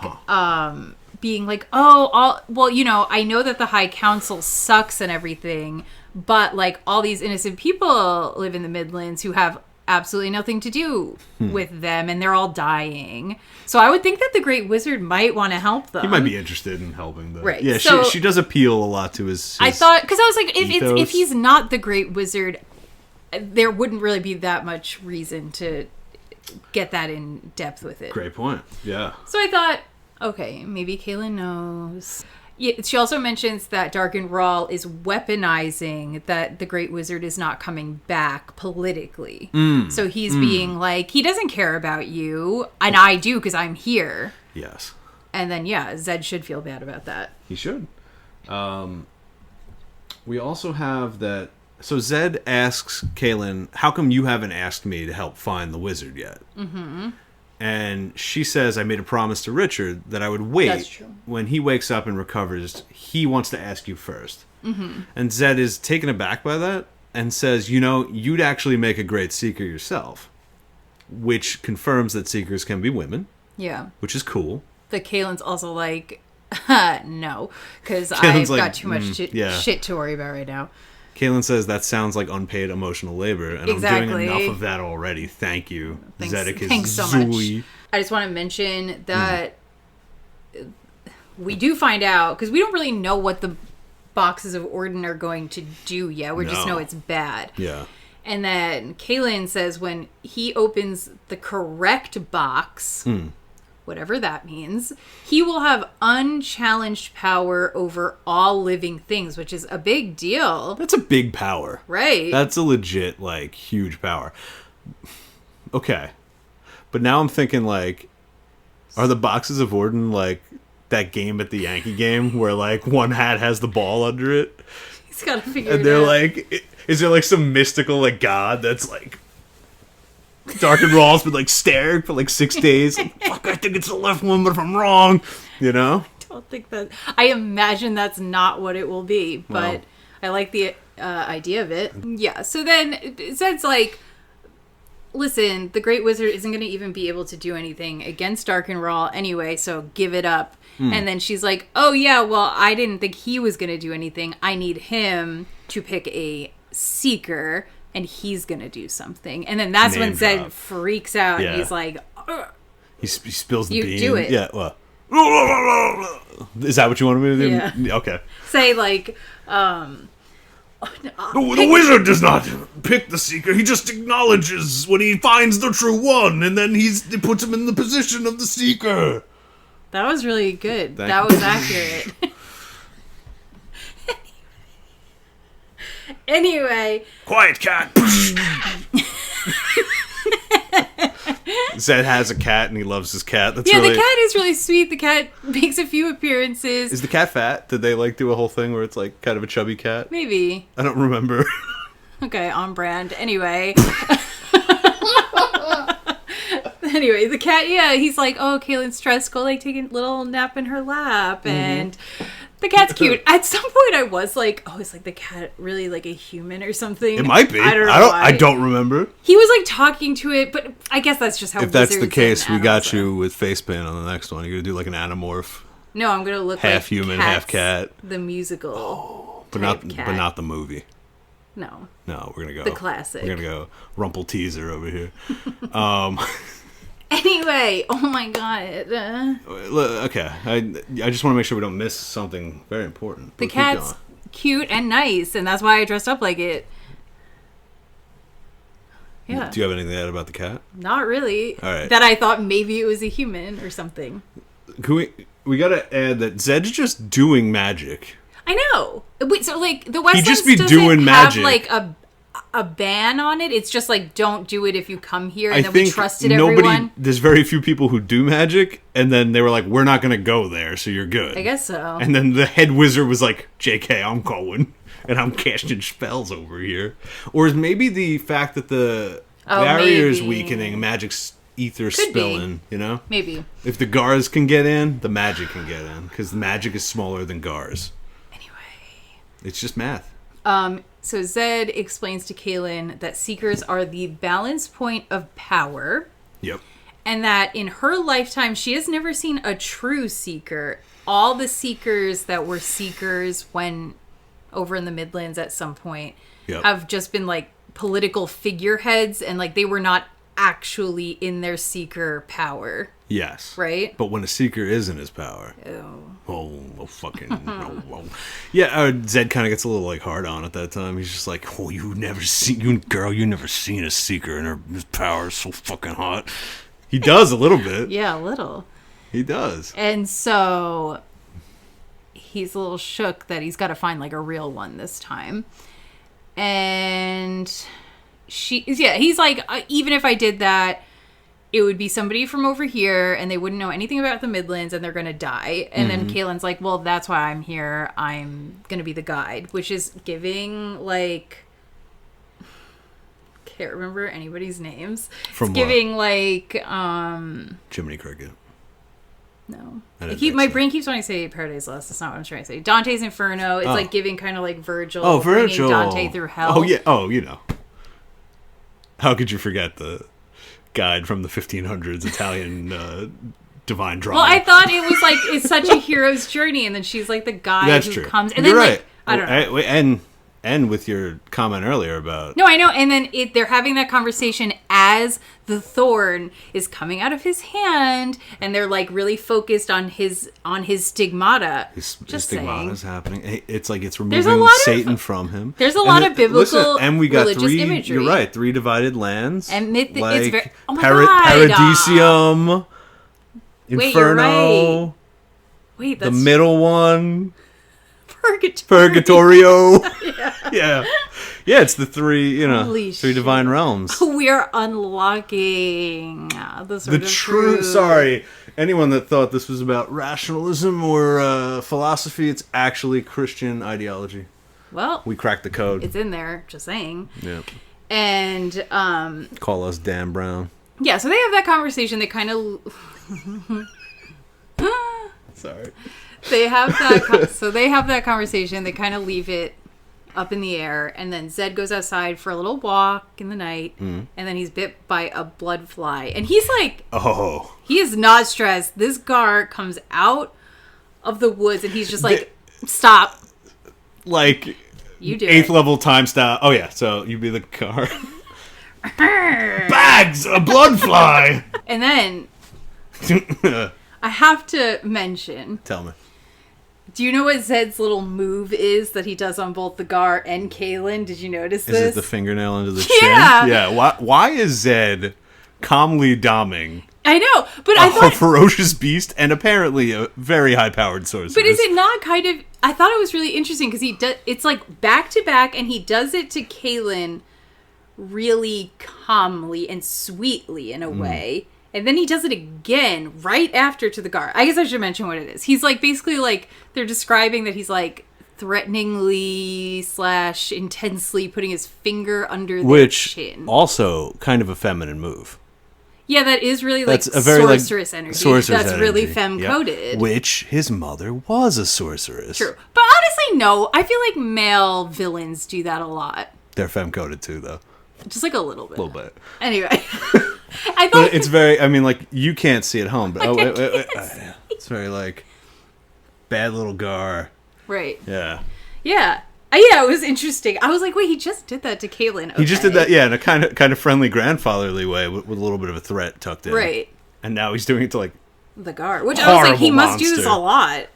being like, I know that the High Council sucks and everything, but like all these innocent people live in the Midlands who have absolutely nothing to do with them, and they're all dying. So I would think that the Great Wizard might want to help them. He might be interested in helping them. Right. Yeah, so, she does appeal a lot to his I thought, because I was like, if he's not the Great Wizard, there wouldn't really be that much reason to get that in depth with it. Great point. Yeah. So I thought, okay, maybe Kahlan knows. Yeah, she also mentions that Darken Rahl is weaponizing that the Great Wizard is not coming back politically. So he's being like, he doesn't care about you, and I do because I'm here. Yes. And then, Zedd should feel bad about that. He should. We also have that... So Zedd asks Kahlan, how come you haven't asked me to help find the wizard yet? Mm-hmm. And she says, I made a promise to Richard that I would wait. That's true. When he wakes up and recovers, he wants to ask you first. Mm-hmm. And Zedd is taken aback by that and says, you'd actually make a great seeker yourself. Which confirms that seekers can be women. Yeah. Which is cool. But Kahlan's also like, no, because I've got too much shit to worry about right now. Kahlan says, that sounds like unpaid emotional labor, and I'm doing enough of that already. Thank you, Zeddicus Thanks so much. I just want to mention that we do find out, because we don't really know what the boxes of Orden are going to do yet. We just know it's bad. Yeah. And then Kahlan says when he opens the correct box... whatever that means, he will have unchallenged power over all living things, which is a big deal. That's a big power. Right. That's a legit, huge power. Okay. But now I'm thinking, are the boxes of Orden that game at the Yankee game where, one hat has the ball under it? He's got to figure it out. And they're is there, some mystical, god that's, Darken Rahl's been staring for 6 days. Fuck, I think it's the left one, but if I'm wrong, I don't think that. I imagine that's not what it will be, but I like the idea of it. Yeah. So then Zedd's like, listen, the Great Wizard isn't going to even be able to do anything against Darken Rahl anyway, so give it up. And then she's like, oh yeah, well, I didn't think he was going to do anything. I need him to pick a seeker. And he's going to do something. And then that's when Zedd freaks out. Yeah. And he's like... ugh. He spills the bean. You do it. Yeah, well... Is that what you wanted me to do? Yeah. Okay. Say, the wizard does not pick the seeker. He just acknowledges when he finds the true one. And then he puts him in the position of the seeker. That was really good. That was accurate. Anyway. Quiet, cat. Zedd has a cat and he loves his cat. The cat is really sweet. The cat makes a few appearances. Is the cat fat? Did they like do a whole thing where it's like kind of a chubby cat? Maybe. I don't remember. Okay, on brand. Anyway. Anyway, the cat, he's like, oh, Kahlan's stressed. Go, like, take a little nap in her lap. And the cat's cute. At some point, I was like, oh, is, like, the cat really, like, a human or something? It might be. I don't know why. I don't remember. He was, like, talking to it, but I guess that's just how If that's the case, we got are. you with Facepaint on the next one. You're going to do, like, an anamorph. No, I'm going to look half like human, Cats, half cat. The musical. Oh, but not the movie. No. No, we're going to go. The classic. We're going to go Rumple Teaser over here. Anyway, oh my god. Okay, I just want to make sure we don't miss something very important. The cat's cute and nice, and that's why I dressed up like it. Yeah. Do you have anything to add about the cat? Not really. All right. That I thought maybe it was a human or something. We gotta add that Zedd's just doing magic. I know. Wait, so like the Westlands just be doesn't doing have magic. like a ban on it. It's just like, don't do it if you come here, and then we trusted everyone. There's very few people who do magic, and then they were like, we're not gonna go there, so you're good. I guess so. And then the head wizard was like, JK, I'm going, and I'm casting spells over here. Or is maybe the fact that the barrier is weakening, magic's ether spilling, you know? Maybe. If the Gars can get in, the magic can get in, because the magic is smaller than Gars. Anyway. It's just math. So Zedd explains to Kahlan that Seekers are the balance point of power. Yep. And that in her lifetime, she has never seen a true Seeker. All the Seekers that were Seekers when over in the Midlands at some point have just been like political figureheads, and like they were not actually in their Seeker power. Yes. Right? But when a Seeker is in his power. Fucking. Yeah, Zedd kind of gets a little like hard on at that time. He's just like, oh, you never seen a Seeker, and her power is so fucking hot. He does a little bit. Yeah, a little. He does. And so he's a little shook that he's got to find like a real one this time. And he's like, even if I did that, it would be somebody from over here, and they wouldn't know anything about the Midlands, and they're going to die. And then Kahlan's like, well, that's why I'm here. I'm going to be the guide, which is giving, like... Can't remember anybody's names. From it's giving, like... Jiminy Cricket. No. My brain keeps wanting to say Paradise Lost. That's not what I'm trying to say. Dante's Inferno. It's like giving kind of like Virgil. Oh, Virgil. Bringing Dante through hell. Oh, yeah. Oh, you know. How could you forget the guide from the 1500s Italian divine drama? Well, I thought it was like, it's such a hero's journey, and then she's like the guy who comes. And You're then, right. Like, I don't know. And with your comment earlier about... No, I know. And then they're having that conversation as the thorn is coming out of his hand, and they're like really focused on his stigmata. His stigmata is happening. It's like it's removing Satan from him. There's a lot of biblical and we got religious three imagery. You're right. 3 divided lands. And like it's very... Oh my God. Paradisium. Inferno. Wait, you're right. Wait, that's... The middle one. Purgatorio. Yeah, it's the 3, Holy 3 divine realms. We are unlocking the true. Sorry, anyone that thought this was about rationalism or philosophy, it's actually Christian ideology. Well, we cracked the code. It's in there. Just saying. Yeah. And call us Dan Brown. Yeah. So they have that conversation. They kind of. Sorry. They have that conversation. They kind of leave it up in the air, and then Zedd goes outside for a little walk in the night, and then he's bit by a blood fly, and he's like, "Oh, he is not stressed." This Gar comes out of the woods, and he's just like, "Stop!" Like you do 8th level time stop. Oh yeah, so you be the Gar. Bags a blood fly, and then I have to mention. Tell me. Do you know what Zedd's little move is that he does on both the Gar and Kahlan? Did you notice this? Is it the fingernail into the chin? Yeah. Why is Zedd calmly doming I know, but I thought... A ferocious beast and apparently a very high-powered sorceress. But is it not kind of... I thought it was really interesting because he does... It's like back-to-back, and he does it to Kahlan really calmly and sweetly in a way. And then he does it again right after to the guard. I guess I should mention what it is. He's like, basically like, they're describing that he's like threateningly / intensely putting his finger under the chin. Which also kind of a feminine move. Yeah, that is really like That's a very sorceress like, energy. Sorceress That's energy. really femme-coded. Yep. Which his mother was a sorceress. True. But honestly, no. I feel like male villains do that a lot. They're femme-coded too, though. Just like a little bit. A little bit. Anyway. I thought but it's very, I mean, like, you can't see at home, but it's very like, bad little Gar. Right. Yeah. Yeah. Yeah, it was interesting. I was like, wait, he just did that to Kahlan. Okay. He just did that, yeah, in a kind of friendly grandfatherly way with a little bit of a threat tucked in. Right. And now he's doing it to, like, the guard. Which I was like, he must do this a lot.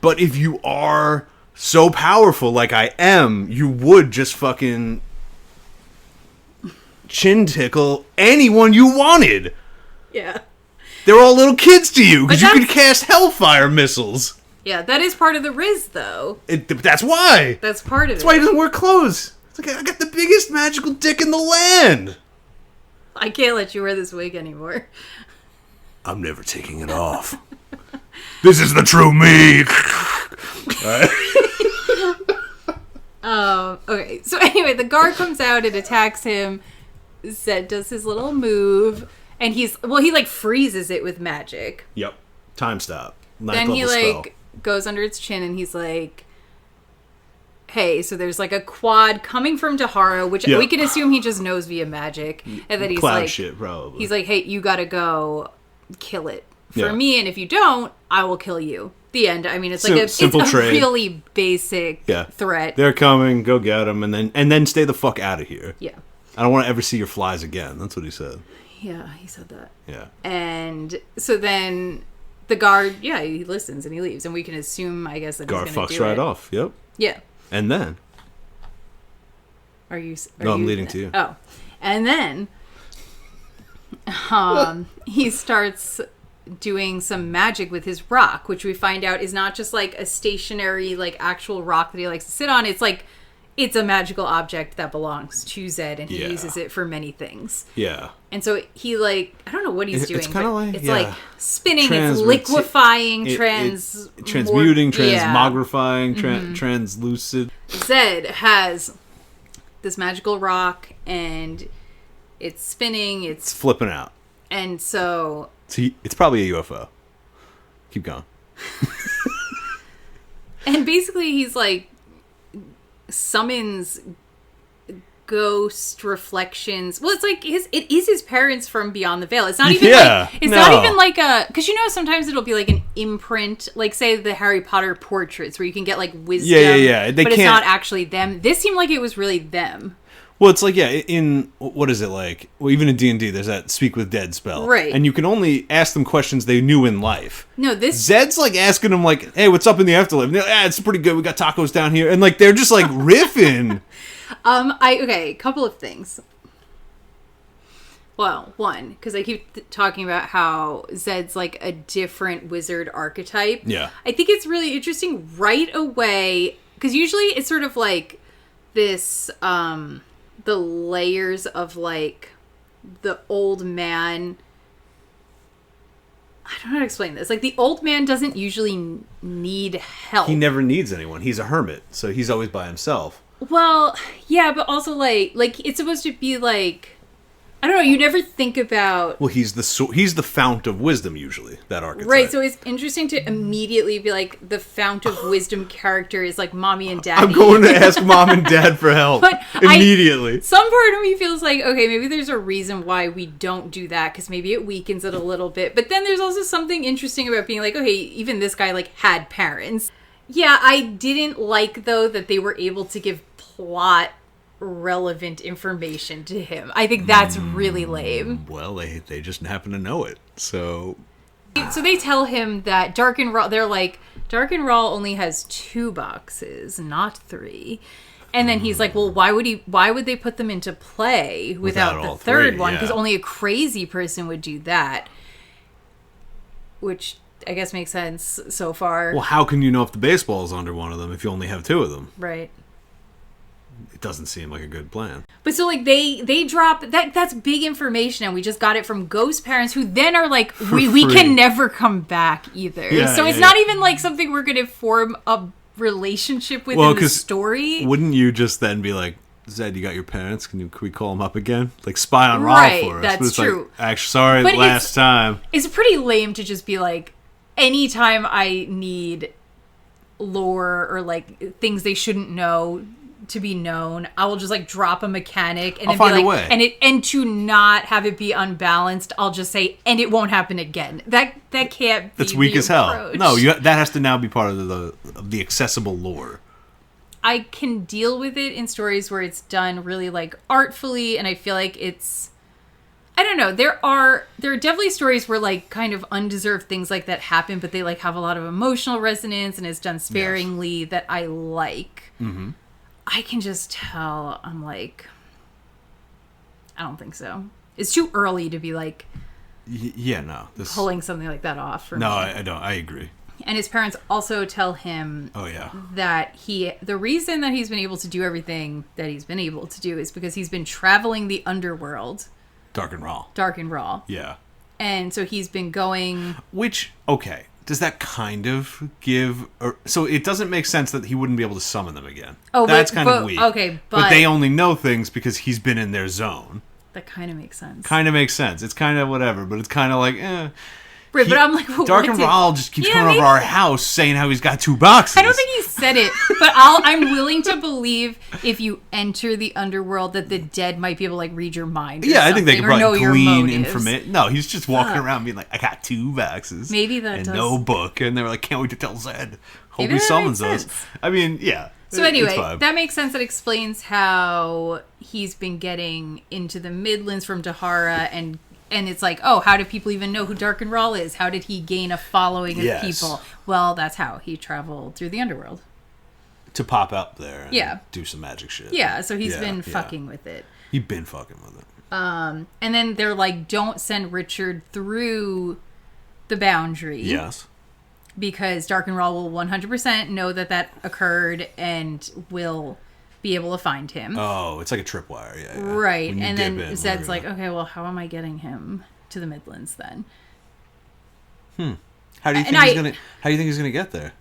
But if you are so powerful like I am, you would just fucking chin tickle anyone you wanted. Yeah. They're all little kids to you because you can cast hellfire missiles. Yeah, that is part of the rizz, though. That's why. That's part of it. That's why he doesn't wear clothes. It's like, I got the biggest magical dick in the land. I can't let you wear this wig anymore. I'm never taking it off. This is the true me. Okay, so anyway, the guard comes out and attacks him. Zedd does his little move, and he like freezes it with magic. Yep. Time stop. Then he like goes under its chin, and he's like, "Hey, so there's like a quad coming from Tahara, which we can assume he just knows via magic, and then he's cloud like, shit, probably. He's like, hey, you gotta go kill it for me, and if you don't, I will kill you." The end. I mean, it's like it's a really basic threat. They're coming. Go get them, and then stay the fuck out of here. Yeah. I don't want to ever see your flies again. That's what he said. Yeah, he said that. Yeah. And so then the guard, he listens and he leaves, and we can assume, I guess, that guard he's going to do fucks right it. off. Yep. Yeah. And then. I'm leading to you. Oh, and then, he starts doing some magic with his rock, which we find out is not just like a stationary, like actual rock that he likes to sit on. It's like, it's a magical object that belongs to Zedd, and he uses it for many things. Yeah. And so he like, I don't know what he's doing. It's kind of like, it's like spinning, it's liquefying, transmuting, transmogrifying, translucid. Zedd has this magical rock, and it's spinning, it's flipping out. And so it's probably a UFO. Keep going. And basically he's like summons ghost reflections. Well, it's like it is his parents from beyond the veil. It's not even not even like a, because sometimes it'll be like an imprint, like say the Harry Potter portraits where you can get like wisdom, but it's not actually them. This seemed like it was really them. Well, it's like, in, what is it like? Well, even in D&D, there's that Speak with Dead spell. Right. And you can only ask them questions they knew in life. No, this... Zedd's, like, asking them, like, hey, what's up in the afterlife? And they're like, it's pretty good. We got tacos down here. And, like, they're just, like, riffing. Okay, couple of things. Well, one, because I keep talking about how Zedd's, like, a different wizard archetype. Yeah. I think it's really interesting right away, because usually it's sort of, like, this, the layers of like the old man. I don't know how to explain this. Like the old man doesn't usually need help. He never needs anyone. He's a hermit, so he's always by himself. Well, yeah, but also like it's supposed to be like, I don't know. You never think about. Well, he's the fount of wisdom usually. That archetype, right? So it's interesting to immediately be like the fount of wisdom character is like mommy and daddy. I'm going to ask mom and dad for help immediately. Some part of me feels like, okay, maybe there's a reason why we don't do that, because maybe it weakens it a little bit. But then there's also something interesting about being like, okay, even this guy like had parents. Yeah, I didn't like though that they were able to give plot relevant information to him. I think that's really lame. Well, they just happen to know it. So they tell him that Dark and Raw, they're like, Dark and Raw only has 2 boxes, not 3. And then he's like, well, why would they put them into play without the third one? Because only a crazy person would do that. which I guess makes sense so far. Well, how can you know if the baseball is under one of them if you only have 2 of them? Right. It doesn't seem like a good plan. But so, like, they drop... That's big information, and we just got it from ghost parents who then are like, we can never come back either. Yeah, so it's not even, like, something we're going to form a relationship with in the story. Wouldn't you just then be like, Zedd, you got your parents? Can we call them up again? Like, spy on Raw for us. That's true. Like, actually, sorry, but last time. It's pretty lame to just be like, anytime I need lore or, like, things they shouldn't know to be known, I will just, like, drop a mechanic and I'll find be like, a way. And to not have it be unbalanced, I'll just say, and it won't happen again. That can't be That's weak as hell. approach. No, that has to now be part of the accessible lore. I can deal with it in stories where it's done really, like, artfully, and I feel like it's... I don't know. There are definitely stories where, like, kind of undeserved things like that happen, but they, like, have a lot of emotional resonance and it's done sparingly that I like. Mm-hmm. I can just tell, I'm like, I don't think so. It's too early to be, like... pulling something like that off for me. No, I don't. I agree. And his parents also tell him that the reason that he's been able to do everything that he's been able to do is because he's been traveling the underworld. Dark and Raw. Yeah. And so he's been going... Which, okay, does that kind of give... so it doesn't make sense that he wouldn't be able to summon them again. Oh, that's kind of weak. Okay, but they only know things because he's been in their zone. That kind of makes sense. It's kind of whatever, but it's kind of like, Right, but I'm like, well, Dark and Raw just keeps coming over our house saying how he's got 2 boxes. I don't think he said it, but I'm willing to believe if you enter the underworld that the dead might be able to, like, read your mind. I think they could probably glean information. No, he's just walking around being like, I got 2 boxes. Maybe that and does. no book, and they're like, can't wait to tell Zedd. Hope he summons us. I mean, yeah. So anyway, that makes sense. That explains how he's been getting into the Midlands from Dahara, and it's like, oh, how do people even know who Dark and Raw is? How did he gain a following of people? Well, that's how he traveled through the underworld. To pop out there and do some magic shit. Yeah, so he's been fucking with it. He's been fucking with it. And then they're like, don't send Richard through the boundary. Yes. Because Dark and Raw will 100% know that occurred and will be able to find him. Oh, it's like a tripwire, yeah. Right, and then Zedd's like, okay, well, how am I getting him to the Midlands then? How do you think he's gonna get there?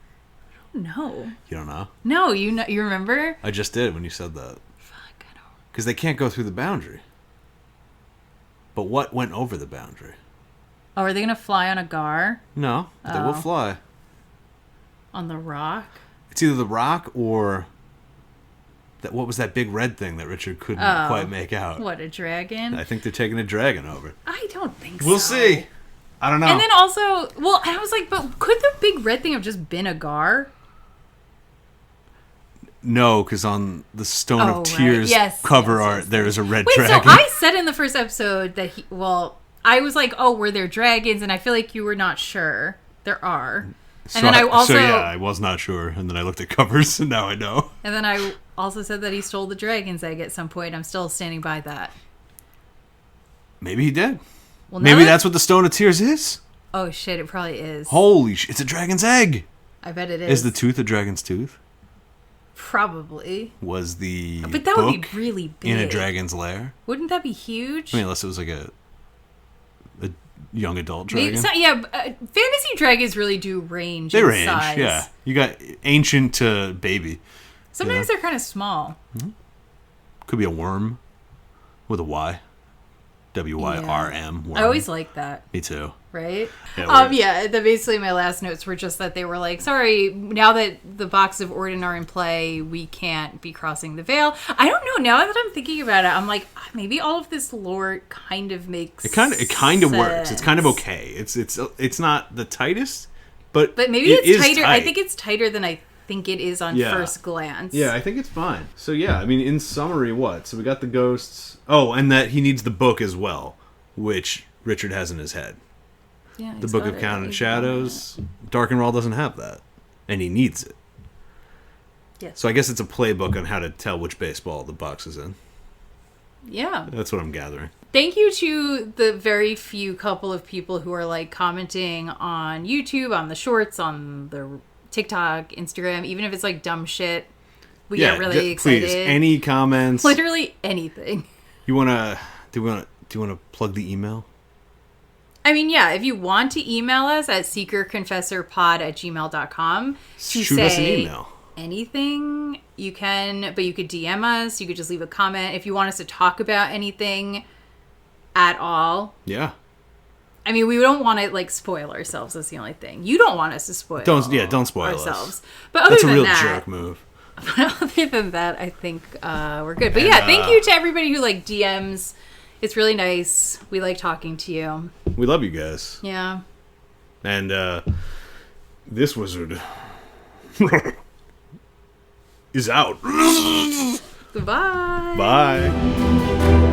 I don't know. You don't know? No, you remember? I just did when you said that. Fuck, I don't. Because they can't go through the boundary. But what went over the boundary? Oh, are they gonna fly on a gar? No, they will fly. On the rock? It's either the rock or what was that big red thing that Richard couldn't quite make out? What, a dragon? I think they're taking a dragon over. I don't think so. We'll see. I don't know. And then also, well, I was like, but could the big red thing have just been a gar? No, because on the Stone of Tears cover art, there is a red dragon. So I said in the first episode that I was like, oh, were there dragons? And I feel like you were not sure. There are. And then I was not sure. And then I looked at covers, and now I know. And then I also said that he stole the dragon's egg at some point. I'm still standing by that. Maybe he did. Well, maybe that's what the Stone of Tears is. Oh, shit, it probably is. Holy shit, it's a dragon's egg. I bet it is. Is the tooth a dragon's tooth? Probably. Was the But that would be really big. In a dragon's lair? Wouldn't that be huge? I mean, unless it was like a young adult dragon. Fantasy dragons really do range. They range, size. Yeah. You got ancient to baby. Sometimes they're kind of small. Mm-hmm. Could be a worm with a Y. W-Y-R-M. Worm. I always like that. Me too. Right? Yeah, basically my last notes were just that they were like, sorry, now that the box of Ordin are in play, we can't be crossing the veil. I don't know, now that I'm thinking about it, I'm like, maybe all of this lore kind of makes sense. It kind of works. It's kind of okay. It's not the tightest, but maybe it's tighter. Tight. I think it's tighter than I think it is on first glance. Yeah, I think it's fine. So yeah, I mean, in summary, what? So we got the ghosts. Oh, and that he needs the book as well, which Richard has in his head. Yeah, the Book of Kahlan Shadows. Dark and Raw doesn't have that, and he needs it. Yes. So I guess it's a playbook on how to tell which baseball the box is in. Yeah. That's what I'm gathering. Thank you to the very few couple of people who are like commenting on YouTube, on the shorts, on the TikTok, Instagram, even if it's like dumb shit. We get really excited. Please, any comments. Literally anything. Do you wanna plug the email? I mean, yeah, if you want to email us at seekerconfessorpod@gmail.com to Shoot us an email. Anything, you can, but you could DM us, you could just leave a comment. If you want us to talk about anything at all. Yeah. I mean, we don't want to like spoil ourselves. That's the only thing. You don't want us to spoil. Don't spoil ourselves. Us. But other that's a than real that, jerk move. But other than that, I think we're good. But yeah, thank you to everybody who like DMs. It's really nice. We like talking to you. We love you guys. Yeah. And this wizard is out. Goodbye. Bye.